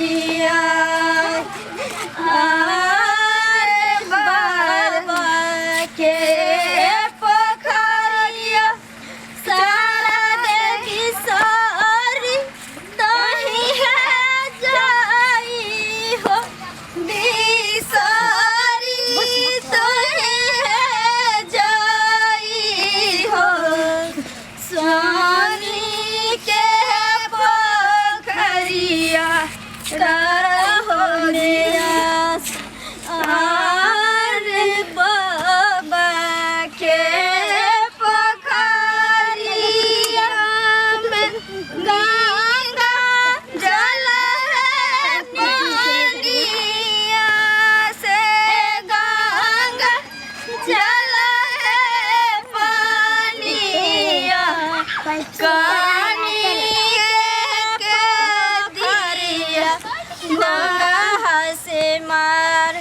दिया आरे बाबा के पोखरिया सारा देवी सारी तही है जाई हो बिसारी तही है जाई हो स्वामी के पोखरिया रहो निराश आरे बाबा के पोखरिया में गंगा जल है पानिया से गंगा जल है पानिया कानी के धरिया नहा से मार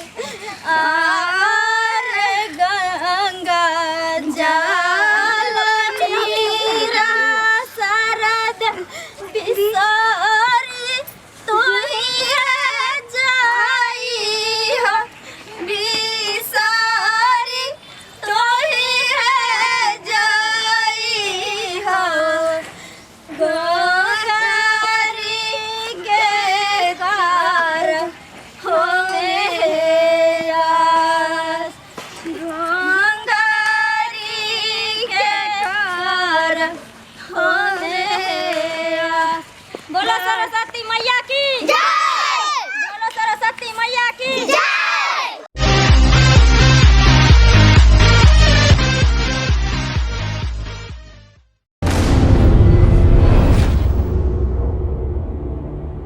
आरे गंगा जल नीरा शरद बिसारी तू ही है जाई हो बिसारी तू ही है जाई हो गोहारी के गार होवे आस गोहारी के गार होवे आस। बोलो सरस्वती मैया की जय।